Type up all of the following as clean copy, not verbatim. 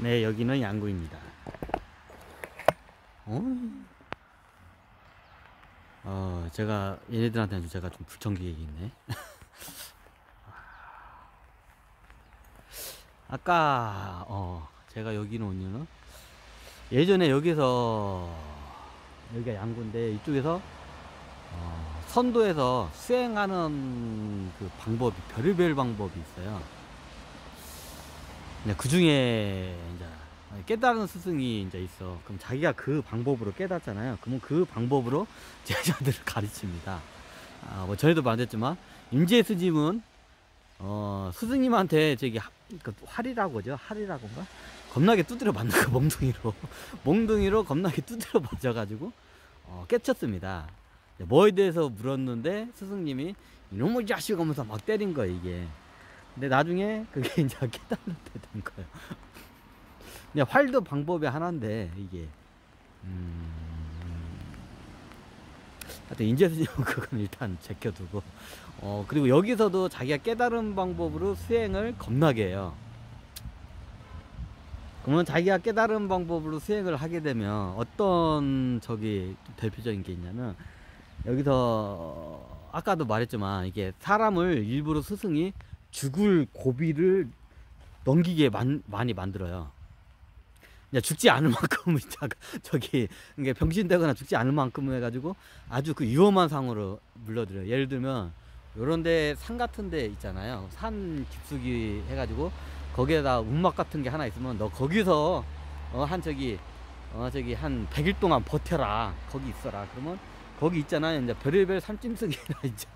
네, 여기는 양구입니다. 제가 얘네들한테는 제가 좀 불청객이 있네. 아까 제가 여기는 온 이유는 예전에 여기가 양구인데 이쪽에서 선도에서 수행하는 그 방법이 별의별 방법이 있어요. 그 중에 이제 깨달은 스승이 이제 있어. 그럼 자기가 그 방법으로 깨닫잖아요. 그러면 그 방법으로 제자들을 가르칩니다. 뭐 전에도 말했지만 임재 스님은 스승님한테 저기 활이라고죠. 활이라고인가? 겁나게 두드려 맞는 거 몽둥이로 겁나게 두드려 맞아가지고 깨쳤습니다. 뭐에 대해서 물었는데 스승님이 이놈의 자식 하면서 막 때린 거예요, 이게. 근데 나중에 그게 이제 깨달을 때 된 거예요. 그냥 활도 방법이 하나인데 이게 하여튼 인재스님은 그건 일단 제껴두고 그리고 여기서도 자기가 깨달은 방법으로 수행을 겁나게 해요. 그러면 자기가 깨달은 방법으로 수행을 하게 되면 어떤 대표적인 게 있냐면 여기서 아까도 말했지만 이게 사람을 일부러 스승이 죽을 고비를 넘기게 많이 만들어요. 죽지 않을 만큼 이게 병신되거나 죽지 않을 만큼 해가지고 아주 그 위험한 상으로 물러들어요. 예를 들면 요런데 산 같은 데 있잖아요. 산 깊숙이 해가지고 거기에다 움막 같은 게 하나 있으면 너 거기서 한 100일 동안 버텨라. 거기 있어라. 그러면 거기 있잖아요. 이제 별의별 삼짐승이나 이제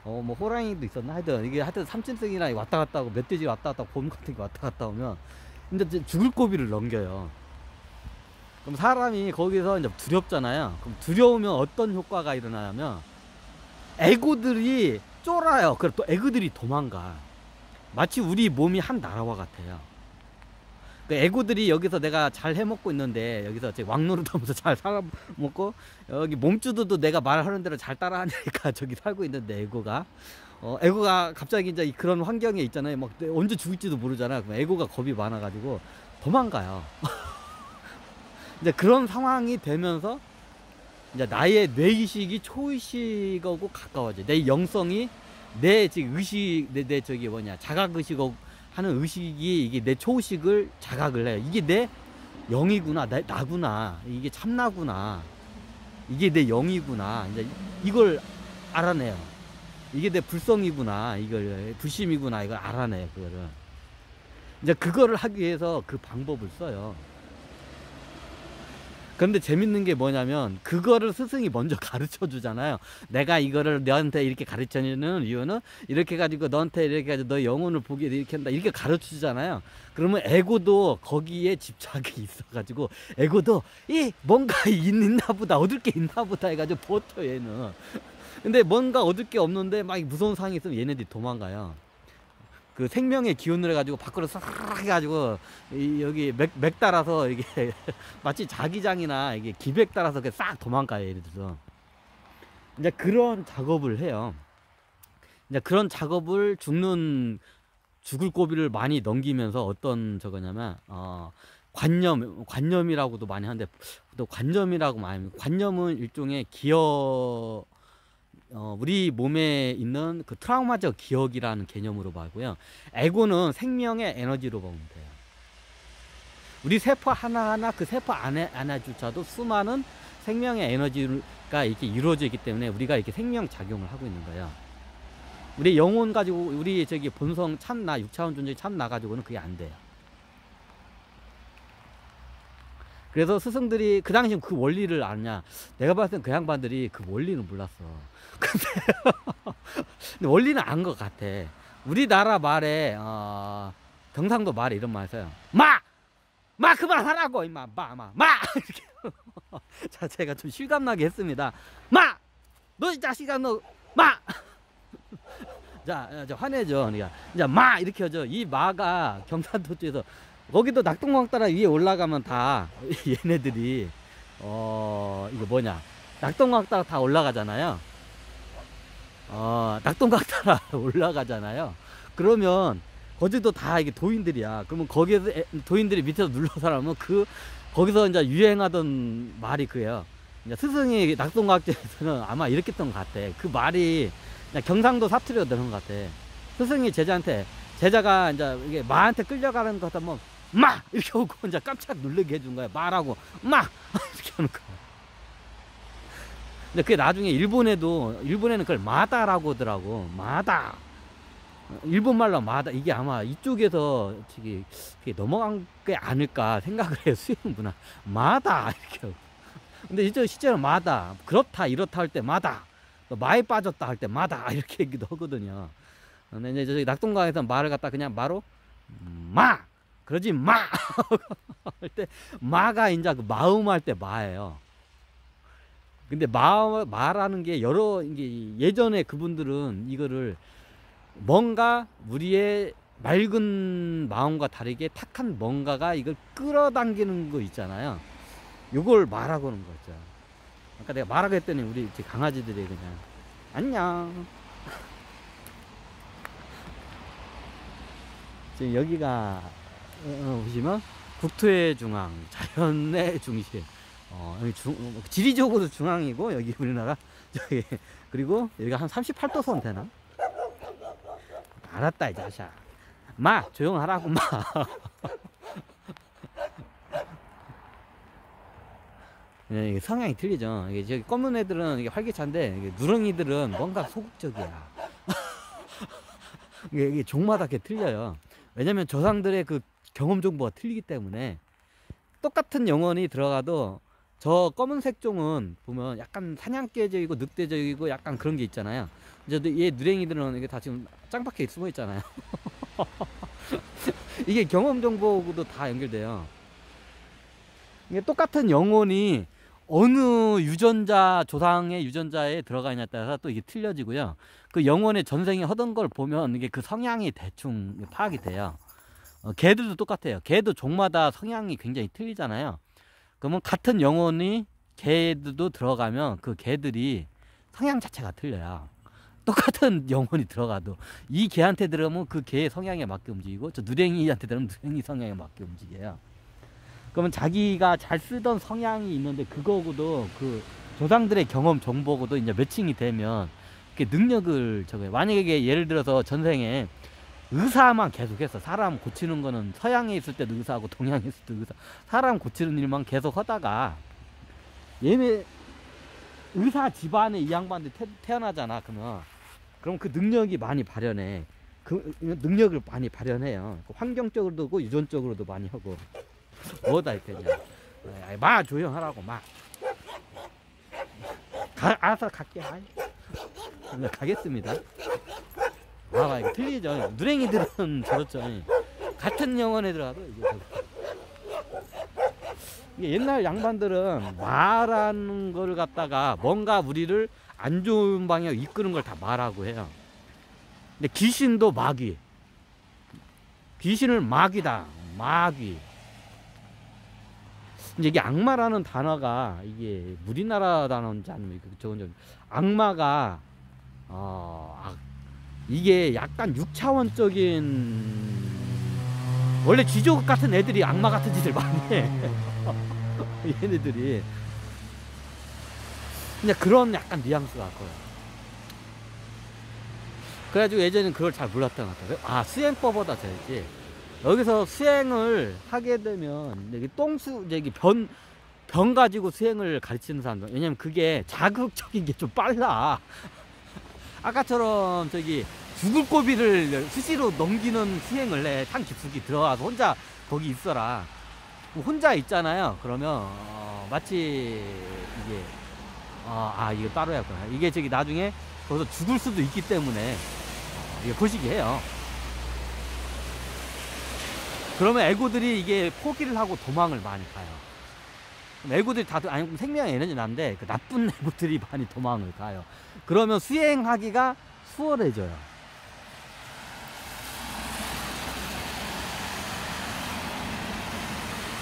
뭐 호랑이도 있었나 하여튼 삼짐승이나 왔다 갔다 하고 멧돼지 왔다 갔다 하고 곰 같은 게 왔다 갔다 오면 이제 죽을 고비를 넘겨요. 그럼 사람이 거기서 이제 두렵잖아요. 그럼 두려우면 어떤 효과가 일어나냐면 애고들이 쫄아요. 그럼 또 애고들이 도망가. 마치 우리 몸이 한 나라와 같아요. 그 애고들이 여기서 내가 잘 해먹고 있는데 여기서 왕노릇하면서 잘 살아먹고 여기 몸주도도 내가 말하는 대로 잘 따라하니까 저기 살고 있는데 애고가 갑자기 이제 그런 환경에 있잖아요. 막 언제 죽을지도 모르잖아. 그럼 애고가 겁이 많아가지고 도망가요. 이제 그런 상황이 되면서 이제 나의 뇌의식이 초의식하고 가까워져. 내 영성이 내 의식, 내 자각의식하고 하는 의식이 이게 내 초의식을 자각을 해요. 이게 내 영이구나, 나구나, 이게 참나구나, 이게 내 영이구나. 이제 이걸 알아내요. 이게 내 불성이구나, 이걸 불심이구나, 이걸 알아내요. 그거를 이제 그거를 하기 위해서 그 방법을 써요. 그런데 재밌는 게 뭐냐면 그거를 스승이 먼저 가르쳐 주잖아요. 내가 이거를 너한테 이렇게 가르쳐 주는 이유는 이렇게 가지고 너한테 이렇게 가지고 너 영혼을 보게 이렇게 한다, 이렇게 가르쳐 주잖아요. 그러면 에고도 거기에 집착이 있어 가지고 에고도 뭔가 있나 보다, 얻을 게 있나 보다 해가지고 버텨 얘는. 근데 뭔가 얻을 게 없는데 막 무서운 상황이 있으면 얘네들이 도망가요. 그 생명의 기운을 해가지고 밖으로 싹 해가지고 여기 맥 따라서 이게 마치 자기장이나 이게 기백 따라서 싹 도망가요. 예를 들어서 이제 그런 작업을 해요. 이제 그런 작업을 죽을 고비를 많이 넘기면서 어떤 저거냐면 관념이라고도 많이 하는데 또 관념이라고 많이 합니다. 관념은 일종의 기억, 우리 몸에 있는 그 트라우마적 기억이라는 개념으로 봐고요. 에고는 생명의 에너지로 보면 돼요. 우리 세포 하나하나 그 세포 안에조차도 수많은 생명의 에너지가 이렇게 이루어져 있기 때문에 우리가 이렇게 생명 작용을 하고 있는 거예요. 우리 영혼 가지고 우리 본성 참나, 6차원 존재 참나 가지고는 그게 안 돼요. 그래서 스승들이 그 당시 그 원리를 아냐? 내가 봤을 땐 그 양반들이 그 원리는 몰랐어. 근데 원리는 안 것 같아. 우리나라 말에 경상도 말에 이런 말 써요. 마 그만하라고 임마 마 이렇게. 자, 제가 좀 실감나게 했습니다. 너 이 자식아 너 마. 자 화내죠. 그러니까 이제 마 이렇게 하죠. 이 마가 경상도 쪽에서 거기도 낙동강 따라 위에 올라가면 다 얘네들이 이거 뭐냐, 낙동강 따라 다 올라가잖아요. 낙동강 따라 올라가잖아요. 그러면 거기도 다 이게 도인들이야. 그러면 거기에서 도인들이 밑에서 눌러서 하면 거기서 이제 유행하던 말이 그예요. 이제 스승이 낙동과학제에서는 아마 이렇게 했던 것 같아. 그 말이 그냥 경상도 사투리로 되는 것 같아. 스승이 제자한테, 제자가 이제 이게 마한테 끌려가는 것 같으면 마! 이렇게 오고 이제 깜짝 놀라게 해준 거야. 말하고 마! 이렇게 하는 거야. 근데 그게 나중에 일본에는 그걸 마다라고 하더라고. 마다. 일본말로 마다. 이게 아마 이쪽에서 그게 넘어간 게 아닐까 생각을 해요. 수행 문화. 마다. 이렇게 하고. 근데 이제 실제로 마다. 그렇다, 이렇다 할 때 마다. 마에 빠졌다 할 때 마다. 이렇게 얘기도 하거든요. 근데 이제 저기 낙동강에서 말을 갖다 그냥 마로 마! 그러지 마! 할 때 마가 이제 그 마음 할 때 마예요. 근데 마라는 게 이게 예전에 그분들은 이거를 뭔가 우리의 맑은 마음과 다르게 탁한 뭔가가 이걸 끌어당기는 거 있잖아요. 요걸 마라고 하는 거죠. 아까 내가 마라고 했더니 우리 강아지들이 그냥 안녕. 지금 여기가 보시면 국토의 중앙, 자연의 중심. 여기 지리적으로 중앙이고, 여기 우리나라 저기, 그리고 여기가 한 38도선 되나? 알았다 이 자샤. 마 조용하라고 마. 네, 이게 성향이 틀리죠. 이게 저기 검은 애들은 이게 활기찬데, 이게 누렁이들은 뭔가 소극적이야. 이게 종마다 이렇게 틀려요. 왜냐면 조상들의 그 경험 정보가 틀리기 때문에. 똑같은 영혼이 들어가도 저 검은색 종은 보면 약간 사냥개적이고 늑대적이고 약간 그런 게 있잖아요. 이제 얘 누렁이들은 이게 다 지금 짱박혀 숨어 있잖아요. 이게 경험 정보하고도 다 연결돼요. 이게 똑같은 영혼이 어느 유전자, 조상의 유전자에 들어가 있냐에 따라서 또 이게 틀려지고요. 그 영혼의 전생에 하던 걸 보면 이게 그 성향이 대충 파악이 돼요. 개들도 똑같아요. 개도 종마다 성향이 굉장히 틀리잖아요. 그러면 같은 영혼이 개들도 들어가면 그 개들이 성향 자체가 틀려요. 똑같은 영혼이 들어가도 이 개한테 들어가면 그 개의 성향에 맞게 움직이고, 저 누렁이한테 들어가면 누렁이 성향에 맞게 움직여요. 그러면 자기가 잘 쓰던 성향이 있는데 그거하고도 그 조상들의 경험 정보하고도 이제 매칭이 되면 이렇게 능력을 적어요. 만약에 예를 들어서 전생에 의사만 계속해서 사람 고치는 거는 서양에 있을 때도 의사하고 동양에 있을 때도 의사, 사람 고치는 일만 계속 하다가 얘네 의사 집안에 이 양반들이 태어나잖아. 그럼 그 능력이 많이 발현해. 그 능력을 많이 발현해요. 환경적으로도 하고 유전적으로도 많이 하고. 뭐다 했겠냐. 마 조용하라고 마. 알아서 갈게. 가겠습니다. 아, 이거 틀리죠. 누렁이들은 저렇죠. 같은 영혼에 들어가도 이게 옛날 양반들은 말하는 걸 갖다가 뭔가 우리를 안 좋은 방향으로 이끄는 걸 다 말하고 해요. 근데 귀신도 마귀. 귀신을 마귀다. 마귀. 이제 이게 악마라는 단어가 이게 우리나라 단어인지 아니면 저건 악마가 이게 약간 6차원적인, 원래 쥐족 같은 애들이 악마 같은 짓을 많이 해. 얘네들이 그냥 그런 약간 뉘앙스가 거예요. 그래가지고 예전에는 그걸 잘 몰랐던 것 같아요. 아, 수행법보다 되지. 여기서 수행을 하게 되면 여기 이제 변 가지고 수행을 가르치는 사람들, 왜냐면 그게 자극적인 게 좀 빨라. 아까처럼 저기 죽을 고비를 수시로 넘기는 수행을 해. 산 깊숙이 들어가서 혼자 거기 있어라. 혼자 있잖아요. 그러면 마치 이게 이거 따로 해야겠구나. 이게 저기 나중에 거기서 죽을 수도 있기 때문에 이게 거시기 해요. 그러면 애고들이 이게 포기를 하고 도망을 많이 가요. 애고들이 아니 생명의 에너지 난데 그 나쁜 애고들이 많이 도망을 가요. 그러면 수행하기가 수월해져요.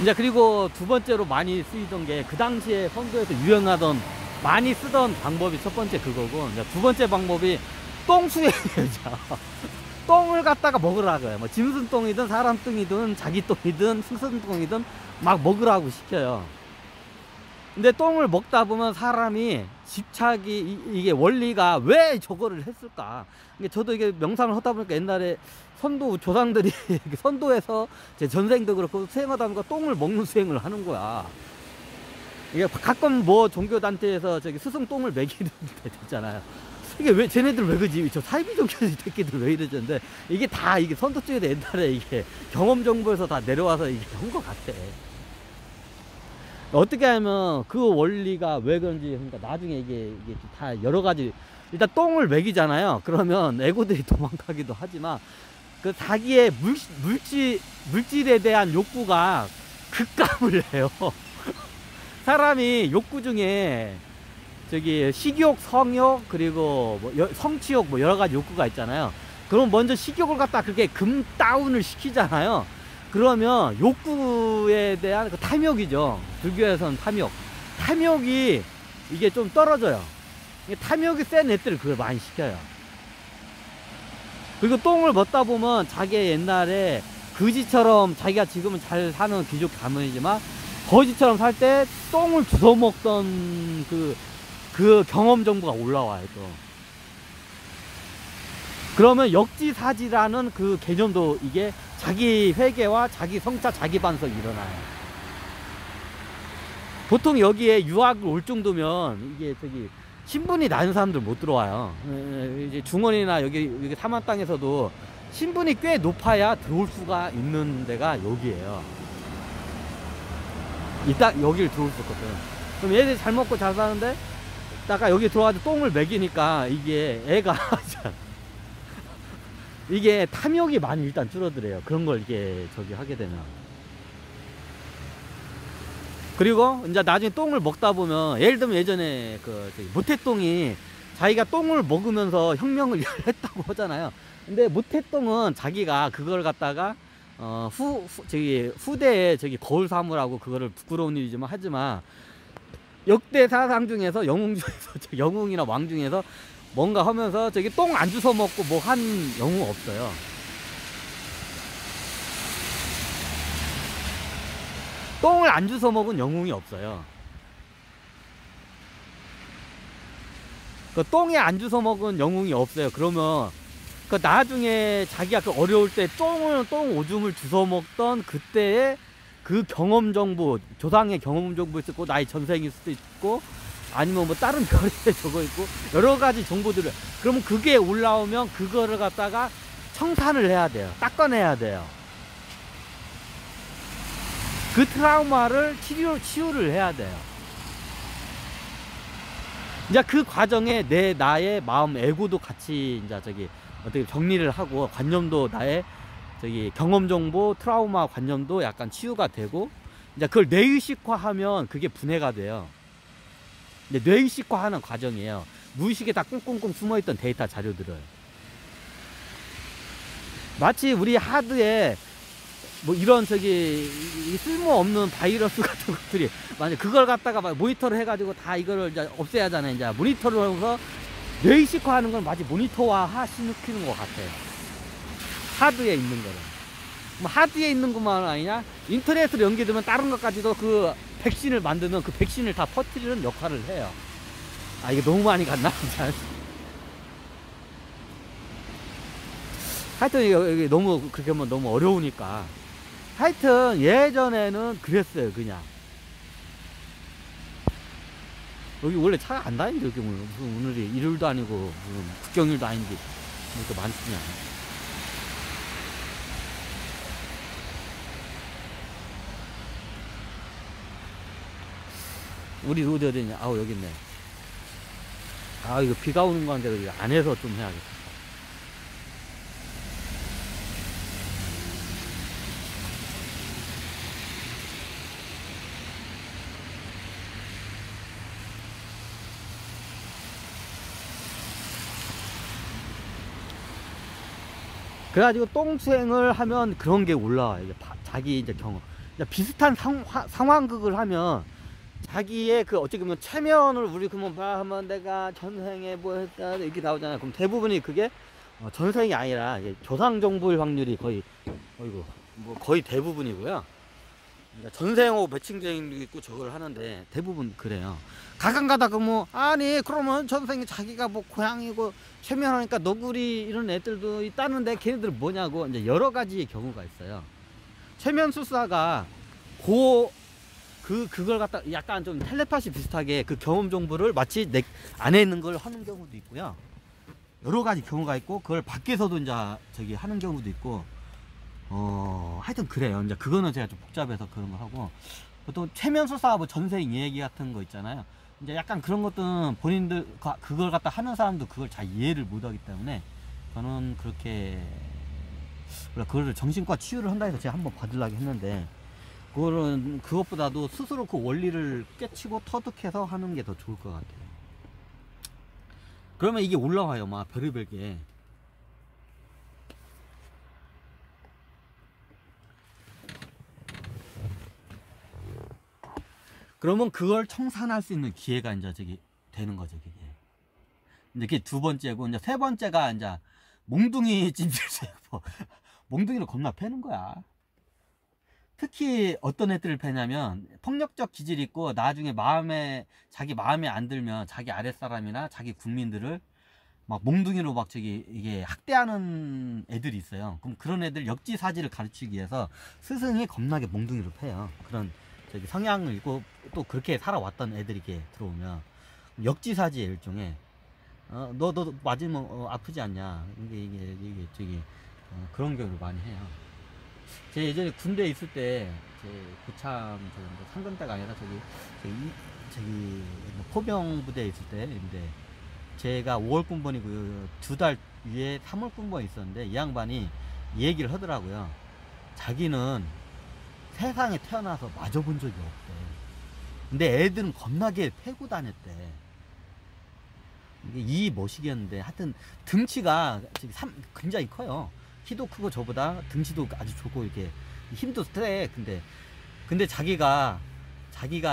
이제 그리고 두 번째로 많이 쓰이던 게 그 당시에 선교에서 유행하던 많이 쓰던 방법이 첫 번째 그거고, 이제 두 번째 방법이 똥수행이죠. 똥을 갖다가 먹으라고요. 뭐 짐승 똥이든 사람 똥이든 자기 똥이든 승선 똥이든 막 먹으라고 시켜요. 근데 똥을 먹다 보면 사람이 집착이 이게 원리가 왜 저거를 했을까? 이게 저도 이게 명상을 하다 보니까 옛날에 선도 조상들이 선도에서 제 전생도 그렇고 수행하다 보니까 똥을 먹는 수행을 하는 거야. 이게 가끔 뭐 종교단체에서 저기 스승 똥을 먹이는 데 있잖아요. 이게 왜 쟤네들 왜 그지? 저 사이비 종교 새끼들 왜 이러는데 이게 다 이게 선도 쪽에도 옛날에 이게 경험 정보에서 다 내려와서 이게 한 것 같아. 어떻게 하면 그 원리가 왜 그런지 그러니까 나중에 이게 다 여러 가지 일단 똥을 먹이잖아요. 그러면 애고들이 도망가기도 하지만 그 자기의 물질에 대한 욕구가 급감을 해요. 사람이 욕구 중에 저기 식욕, 성욕, 그리고 뭐 성취욕 뭐 여러 가지 욕구가 있잖아요. 그럼 먼저 식욕을 갖다 그렇게 다운을 시키잖아요. 그러면 욕구에 대한 그 탐욕이죠. 불교에서는 탐욕이 이게 좀 떨어져요. 탐욕이 센 애들을 그걸 많이 시켜요. 그리고 똥을 먹다 보면 자기 옛날에 거지처럼 자기가 지금은 잘 사는 귀족 가문이지만 거지처럼 살 때 똥을 주워 먹던 그 경험 정보가 올라와요. 또. 그러면 역지사지라는 그 개념도 이게 자기 회개와 자기 성찰, 자기 반성이 일어나요. 보통 여기에 유학을 올 정도면 이게 저기 신분이 낮은 사람들 못 들어와요. 이제 중원이나 여기 사만 땅에서도 신분이 꽤 높아야 들어올 수가 있는 데가 여기예요. 이따 여기를 들어올 수 있거든. 그럼 얘들이 잘 먹고 잘 사는데 딱 여기 들어와서 똥을 먹이니까 이게 애가 이게 탐욕이 많이 일단 줄어들어요. 그런 걸 이게 저기 하게 되면. 그리고 이제 나중에 똥을 먹다 보면 예를 들면 예전에 그 모태똥이 자기가 똥을 먹으면서 혁명을 했다고 하잖아요. 근데 모태똥은 자기가 그걸 갖다가 후대에 저기 거울 삼으라고 그거를 부끄러운 일이지만 하지만 역대 사상 중에서 영웅 중에서 영웅이나 왕 중에서 뭔가 하면서 저기 똥 안 주워 먹고 뭐 한 영웅 없어요. 똥을 안 주워 먹은 영웅이 없어요. 그 똥에 안 주워 먹은 영웅이 없어요. 그러면 그 나중에 자기가 그 어려울 때 똥 오줌을 주워 먹던 그때의 그 경험 정보, 조상의 경험 정보 있고 나의 전생일 수도 있고 아니면 뭐 다른 별에 저거 있고 여러 가지 정보들을 그러면 그게 올라오면 그거를 갖다가 청산을 해야 돼요. 닦아내야 돼요. 그 트라우마를 치유를 해야 돼요. 이제 그 과정에 나의 마음 에고도 같이 이제 저기 어떻게 정리를 하고 관념도 나의 저기 경험 정보 트라우마 관념도 약간 치유가 되고 이제 그걸 뇌의식화하면 그게 분해가 돼요. 근데 뇌의식화하는 과정이에요. 무의식에 다 꽁꽁꽁 숨어있던 데이터 자료들을 마치 우리 하드에 뭐 이런 저기 쓸모없는 바이러스 같은 것들이 만약 그걸 갖다가 막 모니터를 해가지고 다 이거를 이제 없애야 하잖아요. 이제 모니터를 해서 뇌의식화하는 건 마치 모니터화 시키는 것 같아요. 하드에 있는 거를. 뭐 하드에 있는 것만 아니냐? 인터넷으로 연계되면 다른 것까지도 그 백신을 만드는 그 백신을 다 퍼뜨리는 역할을 해요. 아 이게 너무 많이 갔나? 하여튼 이게 너무 그렇게 하면 너무 어려우니까. 하여튼 예전에는 그랬어요. 그냥 여기 원래 차가 안 다니는데 여기 무슨 오늘이 일요일도 아니고 무슨 국경일도 아닌데 이렇게 많으냐. 우리 로드 어디냐? 아우 여기 있네. 아 이거 비가 오는 거 같은데 안에서 좀 해야겠다. 그래가지고 똥수행을 하면 그런 게 올라와요. 이제 자기 이제 경험. 비슷한 상황극을 하면 자기의 그 어떻게 보면 체면을 우리 그러면 하면 내가 전생에 뭐 했다 이렇게 나오잖아요. 그럼 대부분이 그게 전생이 아니라 이게 조상종부일 확률이 거의, 어이구, 뭐 거의 대부분이고요. 그러니까 전생하고 매칭되는 게 있고 저걸 하는데 대부분 그래요. 가끔 가다가 뭐 아니 그러면 전생이 자기가 뭐 고양이고 최면하니까 너구리 이런 애들도 있다는데 걔네들 뭐냐고 이제 여러 가지의 경우가 있어요. 최면술사가 그걸 갖다 약간 좀 텔레파시 비슷하게 그 경험 정보를 마치 내 안에 있는 걸 하는 경우도 있고요. 여러 가지 경우가 있고 그걸 밖에서도 이제 저기 하는 경우도 있고 하여튼 그래요. 이제 그거는 제가 좀 복잡해서 그런 거 하고, 보통 최면술사 뭐 전생 얘기 같은 거 있잖아요. 이제 약간 그런 것들은 본인들 그걸 갖다 하는 사람도 그걸 잘 이해를 못하기 때문에 저는 그렇게 그거를 정신과 치유를 한다 해서 제가 한번 받으려고 했는데, 그거는 그것보다도 스스로 그 원리를 깨치고 터득해서 하는 게 더 좋을 것 같아요. 그러면 이게 올라와요. 막 별의별 게. 그러면 그걸 청산할 수 있는 기회가 이제 저기 되는 거죠, 그게. 이제 그게 두 번째고, 이제 세 번째가 이제 몽둥이 찜질세요. 몽둥이를 겁나 패는 거야. 특히 어떤 애들을 패냐면 폭력적 기질이 있고 나중에 자기 마음에 안 들면 자기 아랫사람이나 자기 국민들을 막 몽둥이로 막 저기 이게 학대하는 애들이 있어요. 그럼 그런 애들 역지사지를 가르치기 위해서 스승이 겁나게 몽둥이로 패요. 그런 저기 성향을 있고 또 그렇게 살아왔던 애들이 이렇게 들어오면 역지사지의 일종의 너 맞으면 아프지 않냐, 이게 저기 그런 경우를 많이 해요. 제 예전에 군대에 있을 때 제 고참 상근대가 아니라 저기 뭐 포병 부대에 있을 때, 근데 제가 5월 군번이고 2달 위에 3월 군번이 있었는데 이 양반이 이 얘기를 하더라고요. 자기는 세상에 태어나서 맞아본 적이 없대. 근데 애들은 겁나게 패고 다녔대. 이게 멋이겠는데, 하여튼 등치가 굉장히 커요. 키도 크고 저보다 등치도 아주 좋고 이렇게 힘도 세. 근데 자기가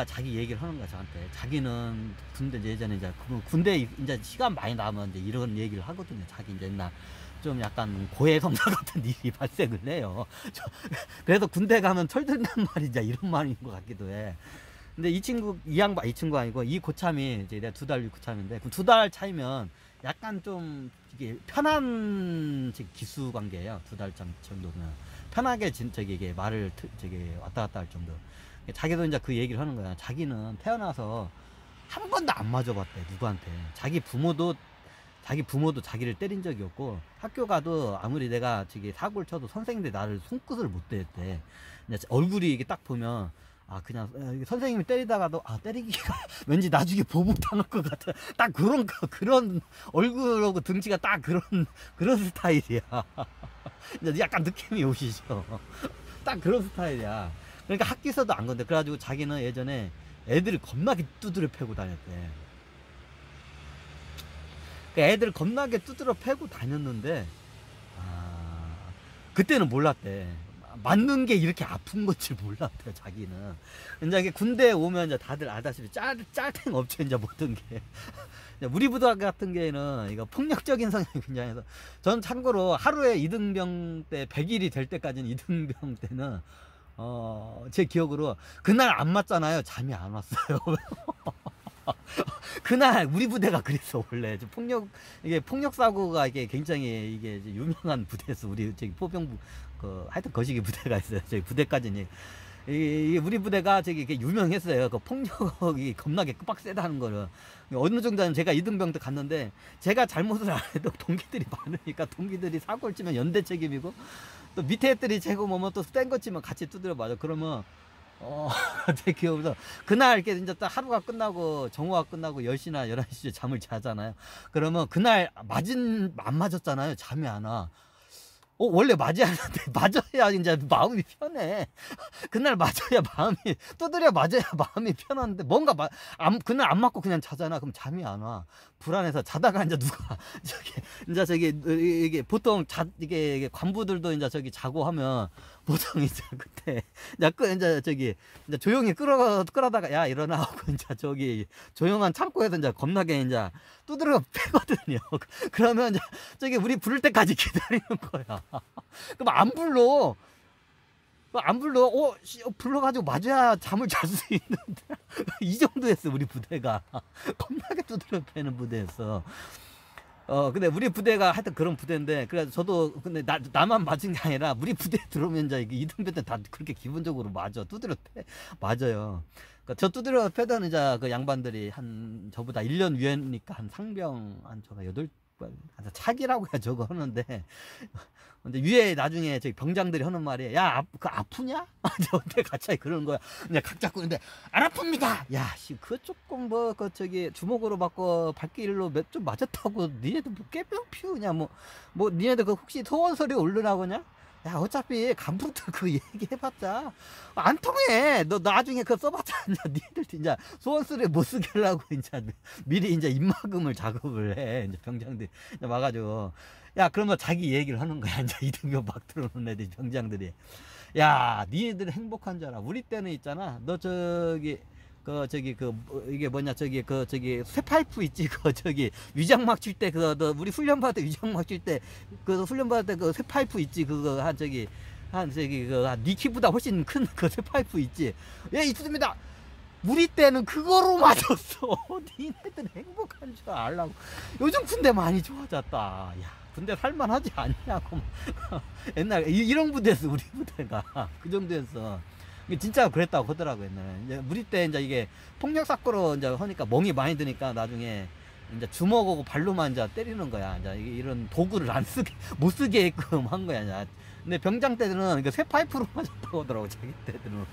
자기 얘기를 하는 거야, 저한테. 자기는 군대 예전에 이제 군대 이제 시간 많이 남으면 이제 이런 얘기를 하거든요. 자기 이제 옛날 좀 약간 고해성사 같은 일이 발생을 해요. 그래서 군대 가면 철든단 말이 이제 이런 말인 것 같기도 해. 근데 이 친구 아니고 이 고참이 이제 내가 2달 고참인데, 그 2달 차이면 약간 좀 이게 편한 기수 관계예요. 2달 정도면 편하게 이게 말을 왔다 갔다 할 정도. 자기도 이제 그 얘기를 하는 거야. 자기는 태어나서 한 번도 안 맞아봤대, 누구한테. 자기 부모도 자기를 때린 적이 없고, 학교 가도 아무리 내가 사고를 쳐도 선생님들이 나를 손끝을 못 대했대. 얼굴이 이게 딱 보면 그냥 선생님이 때리다가도 때리기가 왠지 나중에 보복당할 것 같아. 딱 그런 얼굴하고 등치가 딱 그런 스타일이야. 약간 느낌이 오시죠. 딱 그런 스타일이야. 그러니까 학교에서도 안 건데, 그래가지고 자기는 예전에 애들을 겁나게 두드려 패고 다녔대. 그러니까 애들 겁나게 두드려 패고 다녔는데 그때는 몰랐대. 맞는 게 이렇게 아픈 건지 몰랐대, 자기는. 이제 군대에 오면 이제 다들 알다시피 짤탱 없죠, 이제 모든 게. 우리 부대 같은 경우에는 이거 폭력적인 성향이 굉장해서, 전 참고로 하루에 이등병 때 100일이 될 때까지는, 이등병 때는 제 기억으로 그날 안 맞잖아요. 잠이 안 왔어요. 그날 우리 부대가 그랬어. 원래 폭력 사고가 이게 굉장히 이게 유명한 부대에서, 우리 포병부 하여튼 거시기 부대가 있어요. 저희 부대까지는 우리 부대가 유명했어요. 그 폭력이 겁나게 빡세다는 거를. 어느 정도는 제가 이등병 때 갔는데, 제가 잘못을 안 해도 동기들이 많으니까 동기들이 사고를 치면 연대 책임이고, 또 밑에 애들이 재고 뭐뭐 또 센 거 치면 같이 두드려 맞아. 그러면 제 기억으로 그날 이렇게 이제 딱 하루가 끝나고 정오가 끝나고 10시나 11시에 잠을 자잖아요. 그러면 그날 안 맞았잖아요. 잠이 안 와. 원래 맞아야 하는데, 맞아야 이제 마음이 편해. 그날 맞아야 마음이, 두드려 맞아야 마음이 편한데, 뭔가 그날 안 맞고 그냥 자잖아. 그럼 잠이 안 와. 불안해서 자다가 이제 누가, 이게 보통 이게 관부들도 이제 자고 하면, 보통 이제 그때, 이제 조용히 끌어다가, 야, 일어나 하고, 이제 조용한 창고에서 이제 겁나게 이제 두드려 패거든요. 그러면 이제 우리 부를 때까지 기다리는 거야. 그럼 안 불러. 불러가지고 맞아야 잠을 잘 수 있는데. 이 정도였어, 우리 부대가. 겁나게 두드려 패는 부대였어. 근데 우리 부대가 하여튼 그런 부대인데, 그래서 저도, 근데 나만 맞은 게 아니라, 우리 부대에 들어오면 이제 이등병 때 다 그렇게 기본적으로 맞아. 두드려 패. 맞아요. 그러니까 저 두드려 패던 이제 그 양반들이 저보다 1년 위에니까 저가 8, 차기라고 해야 저거 하는데, 근데 위에 나중에 병장들이 하는 말이, 야, 그 아프냐? 저한테 갑자기 그러는 거야. 그냥 각 잡고 있는데, 안 아픕니다! 야, 그거 조금 주먹으로 맞고, 발길로 좀 맞았다고, 니네들 뭐 깨병 피우냐? 니네들 혹시 소원서리 올르라고냐? 야, 어차피 간부들 그거 얘기해봤자 안 통해. 너 나중에 그거 써봤자 니들 이제 소원서리 못 쓰게 하려고 이제 미리 이제 입막음을 작업을 해. 이제 병장들이 와가지고, 야, 그러면 자기 얘기를 하는 거야. 이제 이등병 막 들어오는 애들 병장들이, 야, 니네들 행복한 줄 알아. 우리 때는 있잖아. 너 이게 뭐냐, 쇠파이프 있지, 위장막 칠 때, 우리 훈련 받을 때 위장막 칠 때, 훈련 받을 때 쇠파이프 있지, 니 키보다 훨씬 큰 쇠파이프 있지. 예, 있습니다. 우리 때는 그거로 맞았어. 니네들 행복한 줄 알라고. 요즘 군대 많이 좋아졌다. 야, 군대 살만하지 않냐고. 옛날, 이런 부대였어, 우리 부대가. 그 정도였어. 진짜 그랬다고 하더라고, 옛날에. 이제 우리 때 이제 이게 폭력사고로 이제 하니까 멍이 많이 드니까 나중에 이제 주먹하고 발로만 이제 때리는 거야. 이제 이런 도구를 못 쓰게끔 한 거야. 이제. 근데 병장 때들은 쇠 파이프로 맞았다고 하더라고, 자기 때들은.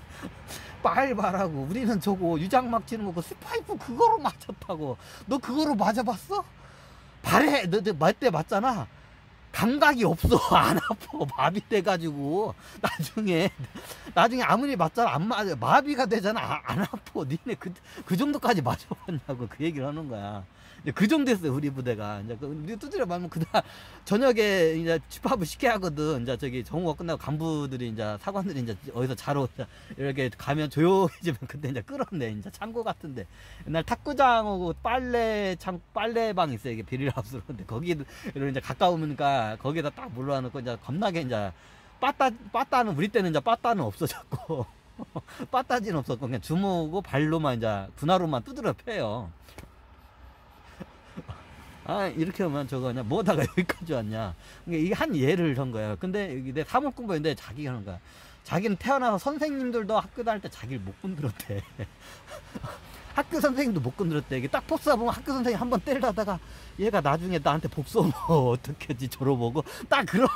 빨바라고. 우리는 저거 유장막 치는 거, 쇠 파이프 그거로 맞았다고. 너 그거로 맞아봤어? 발에, 너 맞대 맞잖아. 감각이 없어. 안 아파. 마비 돼가지고 나중에 아무리 맞잖아, 안 맞아, 마비가 되잖아. 안 아파. 니네 그 정도까지 맞아봤냐고 그 얘기를 하는 거야. 그 정도 했어요, 우리 부대가. 이제 우리 두드려 맞으면 그날 저녁에 이제 집합을 시켜야 하거든. 이제 정오가 끝나고 간부들이 이제 사관들이 이제 어디서 자러 이렇게 가면 조용해지면 그때 이제 끌었네. 이제 창고 같은데, 옛날 탁구장하고 빨래방 있어요. 이게 비닐하우스로. 근데 거기를 이제 가까우니까 거기에다 딱 물러놓고 이제 겁나게 이제 빠따는 우리 때는 이제 빠따는 없어졌고 빠따지는 없었고, 그냥 주먹고 발로만 이제 분화로만 두드려 패요. 이렇게 하면 저거 그냥 뭐다가 여기까지 왔냐. 그러니까 이게 한 예를 한 거야. 근데 내 사목공부인데 자기가 하는 거야. 자기는 태어나서 선생님들도 학교 다닐 때 자기를 못 건드렸대. 학교 선생님도 못 건드렸대. 이게 딱 복수하면 학교 선생님 한번 때리다가 얘가 나중에 나한테 복수하면 어떻게 하지 저러보고, 딱 그런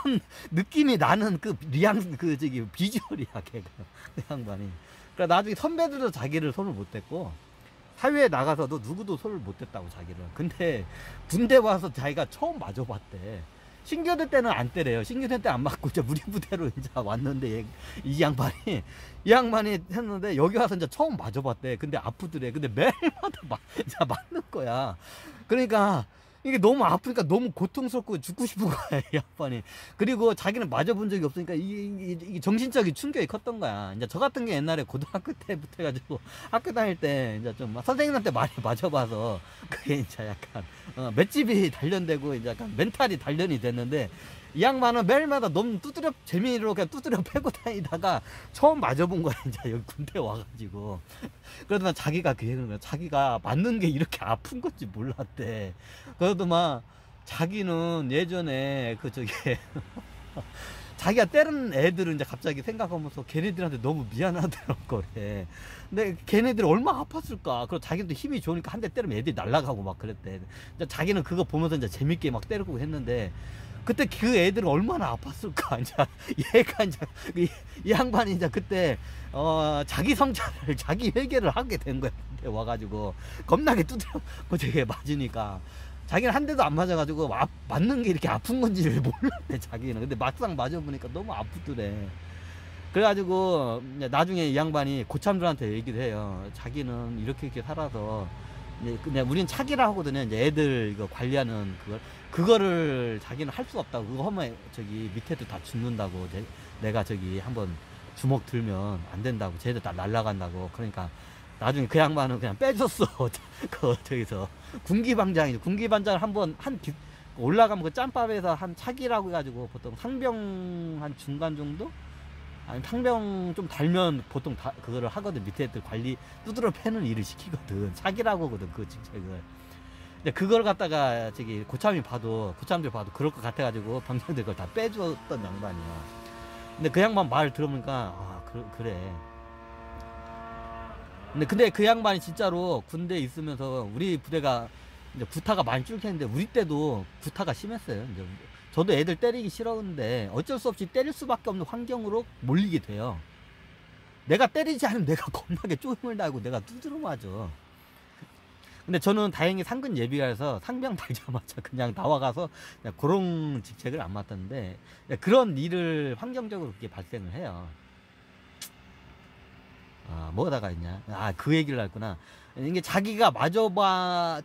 느낌이 나는 비주얼이야, 걔가. 그 양반이. 그러니까 나중에 선배들도 자기를 손을 못 댔고, 사회에 나가서도 누구도 손을 못 댔다고, 자기를. 근데 군대 와서 자기가 처음 맞아봤대. 신교대 때는 안 때려요. 신교대 때 안 맞고 이제 우리 부대로 이제 왔는데, 이 양반이 했는데 여기 와서 이제 처음 맞아봤대. 근데 아프더래. 근데 매일마다 맞는 거야. 그러니까 이게 너무 아프니까 너무 고통스럽고 죽고 싶은 거야, 이 양반이. 그리고 자기는 맞아본 적이 없으니까 이게 정신적인 충격이 컸던 거야. 이제 저 같은 게 옛날에 고등학교 때부터 해가지고 학교 다닐 때 이제 좀 선생님한테 많이 맞아봐서 그게 이제 약간 맷집이 단련되고 이제 약간 멘탈이 단련이 됐는데, 이 양반은 매일마다 너무 재미로 그냥 두드려 패고 다니다가 처음 맞아본 거야, 이제 여기 군대 와가지고. 그러더만 자기가 그 얘기를 거야. 자기가 맞는 게 이렇게 아픈 건지 몰랐대. 그러더만 자기는 예전에 자기가 때린 애들은 이제 갑자기 생각하면서 걔네들한테 너무 미안하더라고 그래. 근데 걔네들이 얼마나 아팠을까. 그리고 자기도 힘이 좋으니까 한 대 때리면 애들이 날아가고 막 그랬대. 자기는 그거 보면서 이제 재밌게 막 때리고 했는데, 그때 그 애들은 얼마나 아팠을까. 이제 얘가 이제 이 양반이 이제 그때 자기 성찰을, 자기 회개를 하게 된 거야. 와가지고 겁나게 두드려 되게 맞으니까 자기는 한 대도 안 맞아가지고 맞는 게 이렇게 아픈 건지를 몰랐네 자기는. 근데 막상 맞아보니까 너무 아프더래. 그래가지고 나중에 이 양반이 고참들한테 얘기를 해요. 자기는 이렇게 살아서 이제 그냥 우리는 차기라 하거든요. 이제 애들 이거 관리하는 그거를 자기는 할 수 없다고. 그거 하면 저기 밑에도 다 죽는다고. 내가 저기 한번 주먹 들면 안 된다고. 쟤들 다 날라간다고. 그러니까 나중에 그 양반은 그냥 빼줬어. 그 저기서 군기반장이죠. 군기반장을 한번 올라가면 그 짬밥에서 한 차기라고 해가지고 보통 상병 한 중간 정도? 아니 상병 좀 달면 보통 다 그거를 하거든. 밑에 애들 관리 두드러 패는 일을 시키거든. 차기라고 하거든 그 직책을. 근데 그걸 갖다가 저기 고참들 봐도 그럴 것 같아가지고 병장들 그걸 다 빼줬던 양반이야. 근데 그 양반 말 들어보니까 아 그래. 근데 그 양반이 진짜로 군대에 있으면서 우리 부대가 이제 구타가 많이 줄겠는데 우리 때도 구타가 심했어요. 이제 저도 애들 때리기 싫었는데 어쩔 수 없이 때릴 수밖에 없는 환경으로 몰리게 돼요. 내가 때리지 않으면 내가 겁나게 쪼임을 달고 내가 두드러 맞아. 근데 저는 다행히 상근 예비가해서 상병 달자마자 그냥 나와가서 그냥 그런 직책을 안 맡았는데 그런 일을 환경적으로 그게 발생을 해요. 아, 뭐다가 있냐? 아, 그 얘기를 했구나. 이게 자기가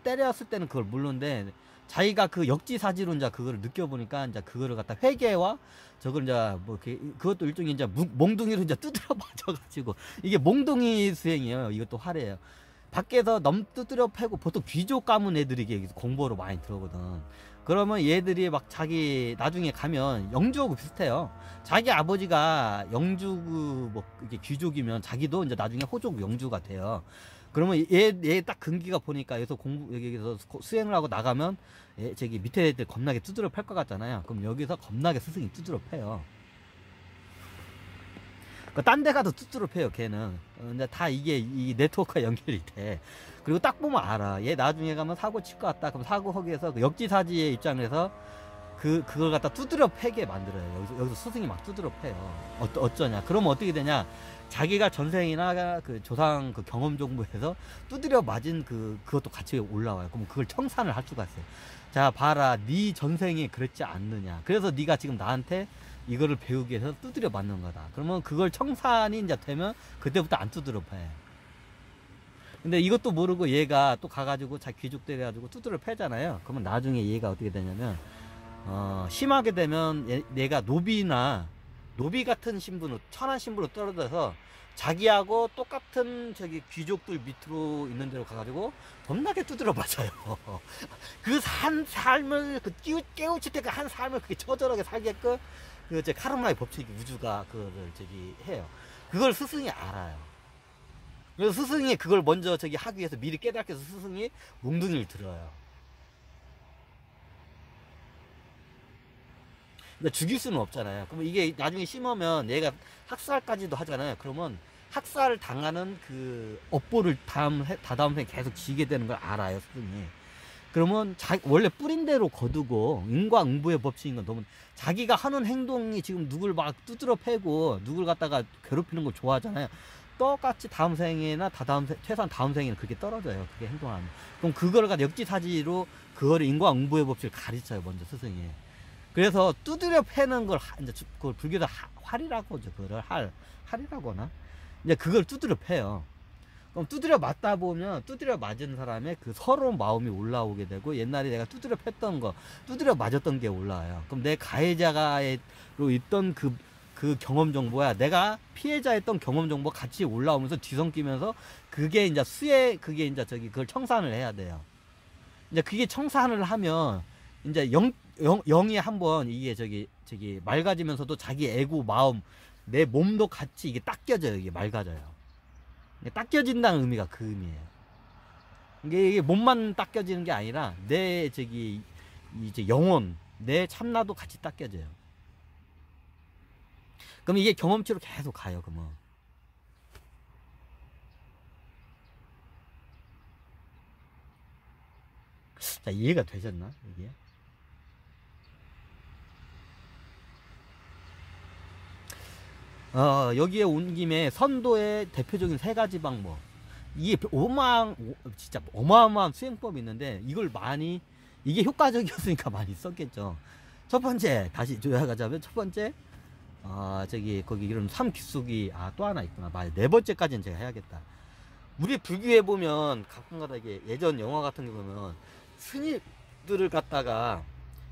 때렸을 때는 그걸 모르는데 자기가 그 역지사지로 이제 그거를 느껴보니까 이제 그거를 갖다 회계와 저걸 이제 뭐 그것도 일종의 이제 몽둥이로 이제 두드려 맞아가지고 이게 몽둥이 수행이에요. 이것도 화래예요. 밖에서 두드려 패고 보통 귀족 가문 애들이 이게 공부로 많이 들어오거든. 그러면 얘들이 막 자기 나중에 가면 영주하고 비슷해요. 자기 아버지가 영주 뭐 이게 귀족이면 자기도 이제 나중에 호족 영주가 돼요. 그러면 얘 딱 근기가 보니까 여기서 수행을 하고 나가면 저기 밑에 애들 겁나게 두드려 팰 것 같잖아요. 그럼 여기서 겁나게 스승이 두드려 패요. 딴 데 가도 두드러 패요 걔는. 근데 다 이 네트워크가 연결이 돼. 그리고 딱 보면 알아. 얘 나중에 가면 사고 칠 것 같다. 그럼 사고 거기에서 그 역지사지의 입장에서 그걸 갖다 두드려 패게 만들어요. 여기서 스승이 막 두드려 패요. 어쩌냐. 그러면 어떻게 되냐. 자기가 전생이나 그 조상 그 경험 정보에서 두드려 맞은 그것도 같이 올라와요. 그럼 그걸 청산을 할 수가 있어요. 자, 봐라. 네 전생이 그랬지 않느냐. 그래서 네가 지금 나한테 이거를 배우기 위해서 두드려 맞는 거다. 그러면 그걸 청산이 이제 되면 그때부터 안 두드려 패. 근데 이것도 모르고 얘가 또 가가지고 자기 귀족들 해가지고 두드려 패잖아요. 그러면 나중에 얘가 어떻게 되냐면 심하게 되면 얘가 노비 같은 신분으로 천한 신분으로 떨어져서 자기하고 똑같은 저기 귀족들 밑으로 있는 데로 가가지고 겁나게 두드려 맞아요. 그 한 삶을 깨우칠 때 그 한 삶을 그렇게 처절하게 살게끔 제 카르마의 법칙이 우주가 그거를 저기 해요. 그걸 스승이 알아요. 그래서 스승이 그걸 먼저 저기 하기 위해서 미리 깨닫게 해서 스승이 몽둥이를 들어요. 근데 죽일 수는 없잖아요. 그러면 이게 나중에 심으면 얘가 학살까지도 하잖아요. 그러면 학살 당하는 그 업보를 다다음 생에 계속 지게 되는 걸 알아요, 스승이. 그러면 원래 뿌린 대로 거두고 인과응보의 법칙인 건 너무 자기가 하는 행동이 지금 누굴 막 두드러 패고 누굴 갖다가 괴롭히는 걸 좋아하잖아요. 똑같이 다음 생이나 최소한 다음 생에는 그렇게 떨어져요. 그게 행동하면. 그럼 그거를 갖다 역지사지로 그거를 인과응보의 법칙을 가르쳐요, 먼저 스승이. 그래서 두드려 패는 걸 이제 그걸 불교에서 활이라고 하죠. 그거를 활이라고 하나? 이제 그걸 두드려 패요. 그럼 두드려 맞다 보면 두드려 맞은 사람의 그 서러운 마음이 올라오게 되고 옛날에 내가 두드려 팼던 거, 두드려 맞았던 게 올라와요. 그럼 내 가해자로 있던 그 경험 정보야. 내가 피해자였던 경험 정보 같이 올라오면서 뒤섞이면서 그게 이제 그게 이제 그걸 청산을 해야 돼요. 이제 그게 청산을 하면 이제 영이 한번 이게 저기 맑아지면서도 자기 애고 마음, 내 몸도 같이 이게 닦여져요. 이게 맑아져요. 닦여진다는 의미가 그 의미예요. 이게 몸만 닦여지는 게 아니라 내 이제 영혼, 내 참나도 같이 닦여져요. 그럼 이게 경험치로 계속 가요. 그러면 자, 이해가 되셨나 이게? 여기에 온 김에 선도의 대표적인 3가지 방법. 이게 진짜 어마어마한 수행법이 있는데 이걸 많이 이게 효과적이었으니까 많이 썼겠죠. 첫 번째, 다시 요약하자면, 첫 번째, 저기, 거기 이런 삼귀속이, 또 하나 있구나. 맞아. 네 번째까지는 제가 해야겠다. 우리 불교에 보면, 가끔가다 이게 예전 영화 같은 거 보면, 스님들을 갖다가,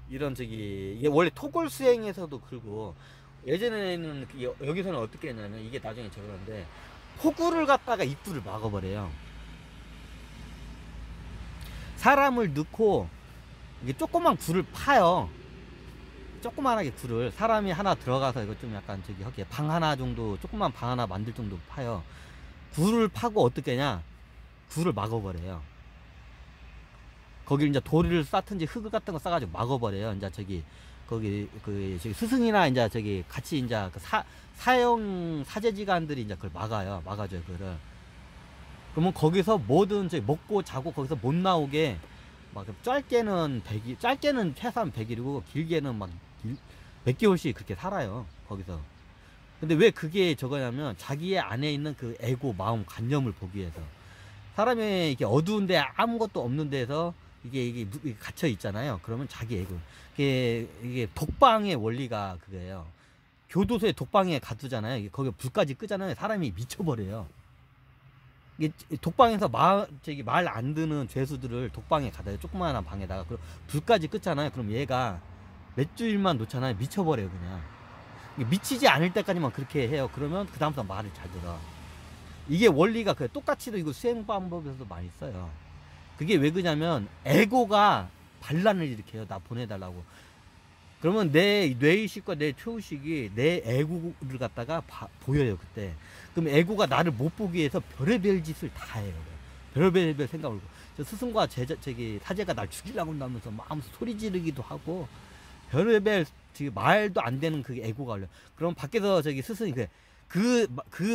이런 저기, 이게 원래 토골 수행에서도 그러고, 예전에는, 여기서는 어떻게 했냐면, 이게 나중에 저러는데, 호구를 갖다가 입구를 막아버려요. 사람을 넣고, 이게 조그만 굴을 파요. 조그만하게 굴을 사람이 하나 들어가서 이거 좀 약간 저기 하게 방 하나 정도 조그만 방 하나 만들 정도 파요. 굴을 파고 어떻게 하냐, 굴을 막아버려요. 거기 이제 돌을 쌓든지 흙 같은 거 싸가지고 막아버려요. 이제 저기 거기 저기 스승이나 이제 저기 같이 이제 그 사형 사제지간들이 이제 그걸 막아줘요 그거를. 그러면 거기서 뭐든 저기 먹고 자고 거기서 못 나오게 막 짧게는 100일, 짧게는 최소한 100일이고 길게는 막 몇 개월씩 그렇게 살아요 거기서. 근데 왜 그게 저거냐면 자기의 안에 있는 그 에고 마음 관념을 보기 위해서. 사람이 이렇게 어두운데 아무것도 없는 데서 이게 갇혀 있잖아요. 그러면 자기 에고, 이게 독방의 원리가 그거예요. 교도소에 독방에 가두잖아요. 거기 불까지 끄잖아요. 사람이 미쳐버려요. 이게 독방에서 말 안 듣는 죄수들을 독방에 가둬요. 조그마한 방에다가. 불까지 끄잖아요. 그럼 얘가 몇 주일만 놓잖아요. 미쳐버려요, 그냥. 미치지 않을 때까지만 그렇게 해요. 그러면 그다음부터 말을 잘 들어. 이게 원리가 그래. 똑같이도 이거 수행 방법에서도 많이 써요. 그게 왜 그러냐면, 에고가 반란을 일으켜요. 나 보내달라고. 그러면 내 뇌의식과 내 초의식이 내 에고를 갖다가 보여요, 그때. 그럼 에고가 나를 못 보기 위해서 별의별 짓을 다 해요. 별의별 생각을. 저 스승과 사제가 날 죽이려고 한다면서 마음 소리 지르기도 하고, 별의별 말도 안 되는 그 에고가 올려. 그럼 밖에서 스승이 그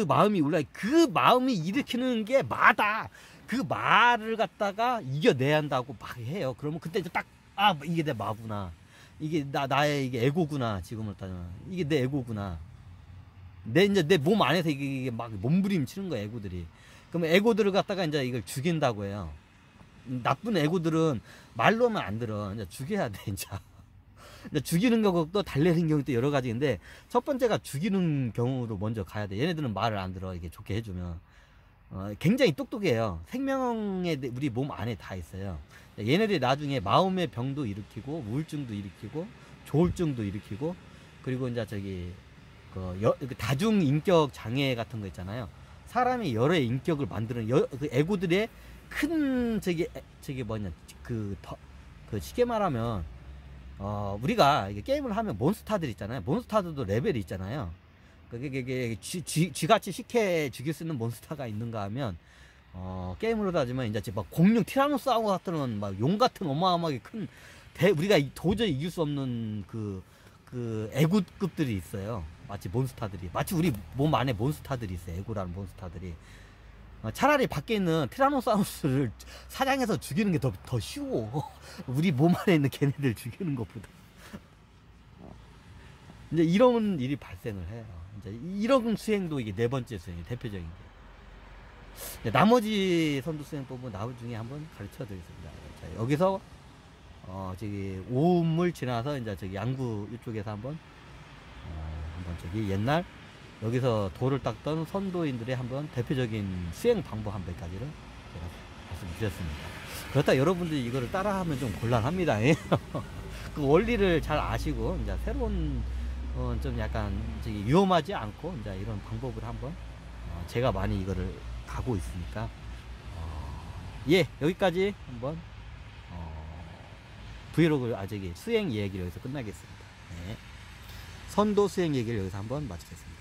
마음이 올라. 그 마음이 일으키는 게 마다. 그 말을 갖다가 이겨내야 한다고 막 해요. 그러면 그때 딱, 이게 내 마구나. 이게 나의 이게 에고구나. 지금을 따지면 이게 내 에고구나. 이제 내 몸 안에서 이게 막 몸부림치는 거야, 에고들이. 그러면 에고들을 갖다가 이제 이걸 죽인다고 해요. 나쁜 에고들은 말로만 안 들어. 이제 죽여야 돼, 이제. 죽이는 경우도 달래는 경우도 여러 가지인데, 첫 번째가 죽이는 경우로 먼저 가야 돼. 얘네들은 말을 안 들어. 이게 좋게 해주면. 굉장히 똑똑해요. 생명에 우리 몸 안에 다 있어요. 얘네들이 나중에 마음의 병도 일으키고, 우울증도 일으키고, 조울증도 일으키고, 그리고 이제 다중 인격 장애 같은 거 있잖아요. 사람이 여러 인격을 만드는 그 에고들의 큰 쉽게 말하면, 우리가 이게 게임을 하면 몬스터들 있잖아요. 몬스터들도 레벨이 있잖아요. 그게 쥐같이 쉽게 죽일 수 있는 몬스터가 있는가 하면, 게임으로 따지면 이제 막 공룡 티라노사우루스 같은 막 용 같은 어마어마하게 큰 우리가 도저히 이길 수 없는 그 에고급들이 있어요. 마치 몬스터들이, 마치 우리 몸 안에 몬스터들이 있어요. 에고라는 몬스터들이. 차라리 밖에 있는 티라노사우루스를 사냥해서 죽이는 게 더 쉬워. 우리 몸 안에 있는 걔네들 죽이는 것보다. 이제 이런 일이 발생을 해요. 이제 이런 수행도 이게 네 번째 수행이 대표적인 게. 나머지 선도 수행법은 나중에 한번 가르쳐 드리겠습니다. 자, 여기서 오음을 지나서 이제 양구 이쪽에서 한번 옛날 여기서 돌을 닦던 선도인들의 한번 대표적인 수행 방법 한 몇 가지를 제가 말씀드렸습니다. 그렇다 여러분들이 이거를 따라하면 좀 곤란합니다. 그 원리를 잘 아시고 이제 새로운 좀 약간 위험하지 않고 이제 이런 방법을 한번 제가 많이 이거를 가고 있으니까 여기까지 한번 브이로그 수행 얘기를 여기서 끝나겠습니다. 네. 선도 수행 얘기를 여기서 한번 마치겠습니다.